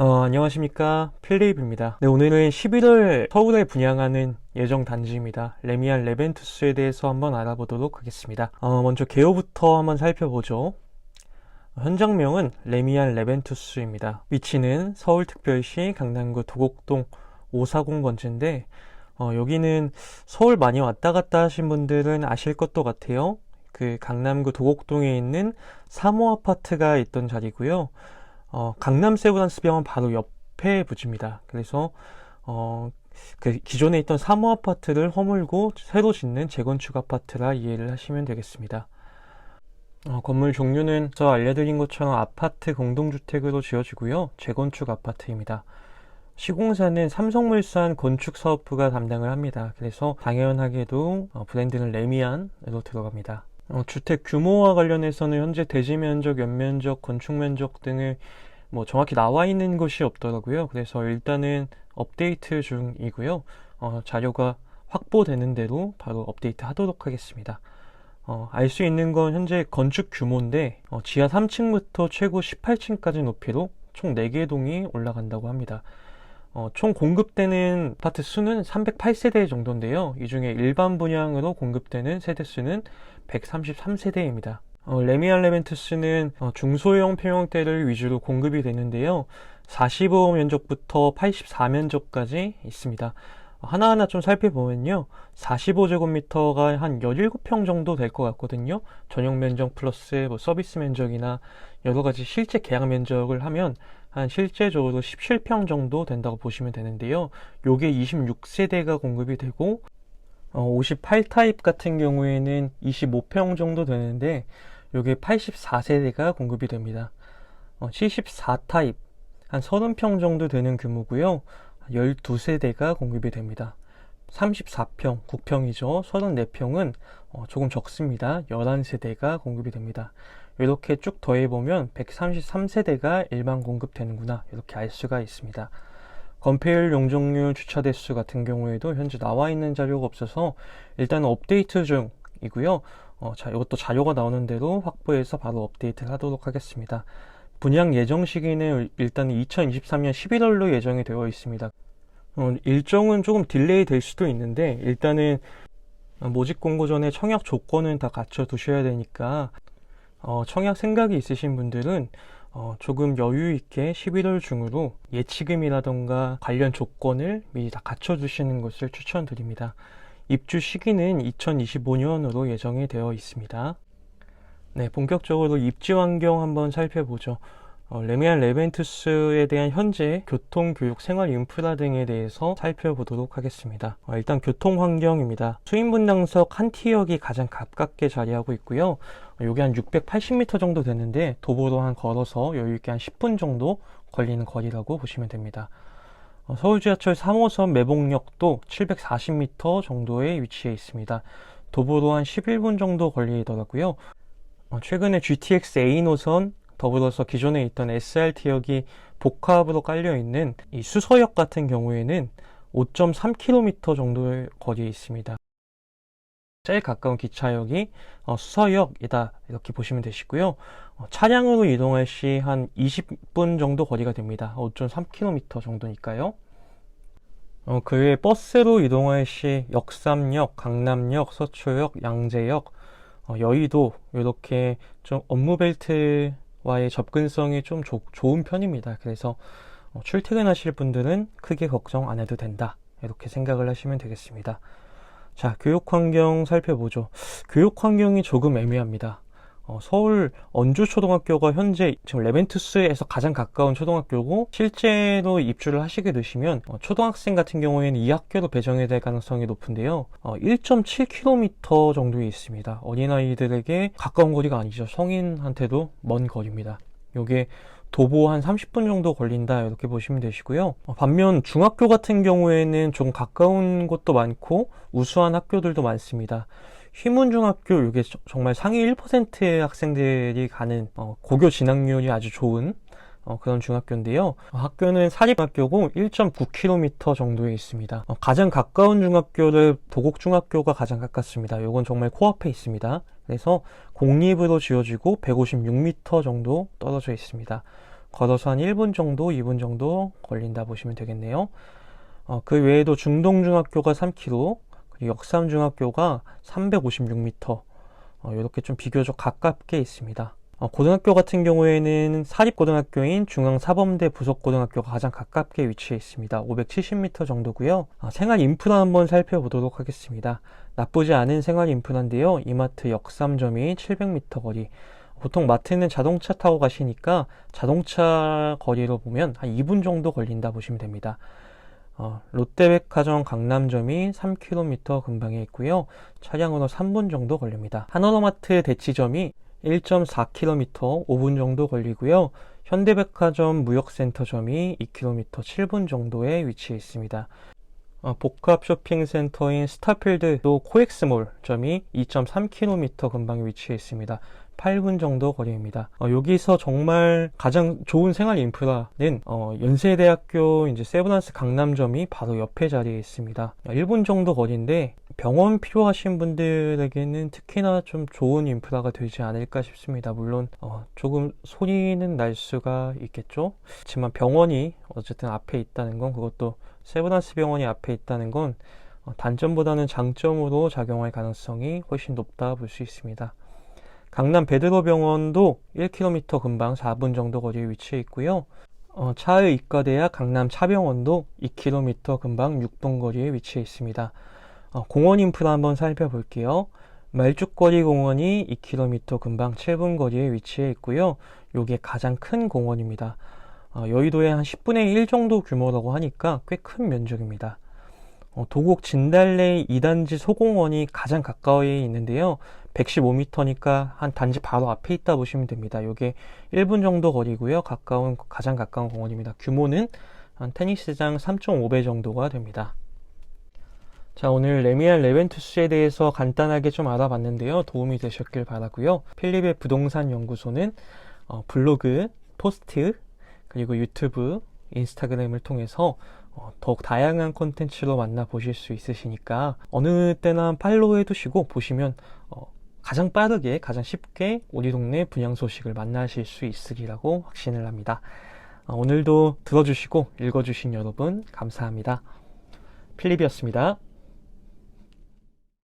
안녕하십니까, 필립입니다. 네, 오늘은 11월 서울에 분양하는 예정 단지입니다. 레미안 레벤투스에 대해서 한번 알아보도록 하겠습니다. 먼저 개요부터 한번 살펴보죠. 현장명은 레미안 레벤투스입니다. 위치는 서울특별시 강남구 도곡동 540번지인데 여기는 서울 많이 왔다 갔다 하신 분들은 아실 것도 같아요. 그 강남구 도곡동에 있는 사모 아파트가 있던 자리고요. 강남 세브란스병원 바로 옆에 부지입니다. 그래서 그 기존에 있던 사모 아파트를 허물고 새로 짓는 재건축 아파트라 이해를 하시면 되겠습니다. 건물 종류는 저 알려드린 것처럼 아파트 공동주택으로 지어지고요. 재건축 아파트입니다. 시공사는 삼성물산 건축사업부가 담당을 합니다. 그래서 당연하게도 브랜드는 레미안으로 들어갑니다. 주택 규모와 관련해서는 현재 대지 면적, 연면적, 건축 면적 등을 정확히 나와 있는 것이 없더라고요. 그래서 일단은 업데이트 중이고요. 자료가 확보되는 대로 바로 업데이트 하도록 하겠습니다. 알 수 있는 건 현재 건축 규모인데 지하 3층부터 최고 18층까지 높이로 총 4개 동이 올라간다고 합니다. 총 공급되는 아파트 수는 308세대 정도인데요. 이 중에 일반 분양으로 공급되는 세대 수는 133세대입니다. 레미안 레벤투스는 중소형 평형대를 위주로 공급이 되는데요. 45면적부터 84면적까지 있습니다. 하나하나 좀 살펴보면요. 45제곱미터가 한 17평 정도 될 것 같거든요. 전용 면적 플러스 서비스 면적이나 여러가지 실제 계약 면적을 하면 한 실제적으로 17평 정도 된다고 보시면 되는데요. 요게 26세대가 공급이 되고 58타입 같은 경우에는 25평 정도 되는데 요게 84세대가 공급이 됩니다. 74타입 한 30평 정도 되는 규모고요. 12세대가 공급이 됩니다. 34평, 9평이죠. 34평은 조금 적습니다. 11세대가 공급이 됩니다. 이렇게 쭉 더해보면 133세대가 일반 공급되는구나, 이렇게 알 수가 있습니다. 건폐율, 용적률, 주차 대수 같은 경우에도 현재 나와 있는 자료가 없어서 일단 업데이트 중이고요. 이것도 자료가 나오는 대로 확보해서 바로 업데이트를 하도록 하겠습니다. 분양 예정 시기는 일단 2023년 11월로 예정이 되어 있습니다. 일정은 조금 딜레이 될 수도 있는데 일단은 모집 공고 전에 청약 조건은 다 갖춰 두셔야 되니까 청약 생각이 있으신 분들은 조금 여유 있게 11월 중으로 예치금이라던가 관련 조건을 미리 다 갖춰 두시는 것을 추천드립니다. 입주 시기는 2025년으로 예정이 되어 있습니다. 네, 본격적으로 입지 환경 한번 살펴보죠. 레미안 레벤투스에 대한 현재 교통, 교육, 생활 인프라 등에 대해서 살펴보도록 하겠습니다. 일단 교통 환경입니다. 수인분당석 한 티역이 가장 가깝게 자리하고 있고요. 요게 한 680m 정도 되는데 도보로 한 걸어서 여유있게 한 10분 정도 걸리는 거리라고 보시면 됩니다. 서울지하철 3호선 매봉역도 740m 정도에 위치해 있습니다. 도보로 한 11분 정도 걸리더라고요. 최근에 GTX A 노선 더불어서 기존에 있던 SRT역이 복합으로 깔려있는 이 수서역 같은 경우에는 5.3km 정도의 거리에 있습니다. 제일 가까운 기차역이 수서역이다, 이렇게 보시면 되시고요. 차량으로 이동할 시 한 20분 정도 거리가 됩니다. 5.3km 정도니까요. 그 외에 버스로 이동할 시 역삼역, 강남역, 서초역, 양재역, 여의도 이렇게 좀 업무벨트와의 접근성이 좀 좋은 편입니다. 그래서 출퇴근하실 분들은 크게 걱정 안 해도 된다, 이렇게 생각을 하시면 되겠습니다. 자, 교육환경 살펴보죠. 교육환경이 조금 애매합니다. 서울 언주초등학교가 현재 지금 레벤투스에서 가장 가까운 초등학교고, 실제로 입주를 하시게 되시면 초등학생 같은 경우에는 이 학교로 배정이 될 가능성이 높은데요. 1.7km 정도에 있습니다. 어린아이들에게 가까운 거리가 아니죠. 성인한테도 먼 거리입니다. 요게 도보 한 30분 정도 걸린다, 이렇게 보시면 되시고요. 반면 중학교 같은 경우에는 좀 가까운 곳도 많고 우수한 학교들도 많습니다. 휘문중학교, 이게 정말 상위 1%의 학생들이 가는 고교 진학률이 아주 좋은 그런 중학교인데요. 학교는 사립학교고 1.9km 정도에 있습니다. 가장 가까운 중학교를 도곡중학교가 가장 가깝습니다. 이건 정말 코앞에 있습니다. 그래서 공립으로 지어지고 156m 정도 떨어져 있습니다. 걸어서 한 1분 정도, 2분 정도 걸린다 보시면 되겠네요. 그 외에도 중동중학교가 3km, 그리고 역삼중학교가 356m, 이렇게 좀 비교적 가깝게 있습니다. 고등학교 같은 경우에는 사립고등학교인 중앙사범대 부속고등학교가 가장 가깝게 위치해 있습니다. 570m 정도고요. 생활 인프라 한번 살펴보도록 하겠습니다. 나쁘지 않은 생활 인프라인데요. 이마트 역삼점이 700m 거리. 보통 마트는 자동차 타고 가시니까 자동차 거리로 보면 한 2분 정도 걸린다 보시면 됩니다. 롯데백화점 강남점이 3km 근방에 있고요. 차량으로 3분 정도 걸립니다. 하나로마트 대치점이 1.4km 5분 정도 걸리고요. 현대백화점 무역센터점이 2km 7분 정도에 위치해 있습니다. 복합 쇼핑센터인 스타필드도 코엑스몰점이 2.3km 근방에 위치해 있습니다. 8분 정도 거리입니다. 여기서 정말 가장 좋은 생활 인프라는 연세대학교 이제 세브란스 강남점이 바로 옆에 자리에 있습니다. 1분 정도 거리인데 병원 필요하신 분들에게는 특히나 좀 좋은 인프라가 되지 않을까 싶습니다. 물론 조금 소리는 날 수가 있겠죠. 그렇지만 병원이 어쨌든 앞에 있다는 건, 그것도 세브란스 병원이 앞에 있다는 건 단점보다는 장점으로 작용할 가능성이 훨씬 높다 볼 수 있습니다. 강남 베드로병원도 1km 근방 4분 정도 거리에 위치해 있고요. 차의 의과대학 강남 차병원도 2km 근방 6분 거리에 위치해 있습니다. 공원 인프라 한번 살펴볼게요. 말죽거리 공원이 2km 근방 7분 거리에 위치해 있고요. 이게 가장 큰 공원입니다. 여의도의 한 10분의 1 정도 규모라고 하니까 꽤 큰 면적입니다. 도곡 진달래 2단지 소공원이 가장 가까이 있는데요. 115m니까 한 단지 바로 앞에 있다 보시면 됩니다. 이게 1분 정도 거리고요. 가장 가까운 공원입니다. 규모는 한 테니스장 3.5배 정도가 됩니다. 자, 오늘 레미안 레벤투스에 대해서 간단하게 좀 알아봤는데요. 도움이 되셨길 바라고요. 필립의 부동산 연구소는 블로그, 포스트, 그리고 유튜브, 인스타그램을 통해서 더욱 다양한 콘텐츠로 만나보실 수 있으시니까 어느 때나 팔로우 해두시고 보시면 가장 빠르게, 가장 쉽게 우리 동네 분양 소식을 만나실 수 있으리라고 확신을 합니다. 오늘도 들어주시고 읽어주신 여러분 감사합니다. 필립이었습니다.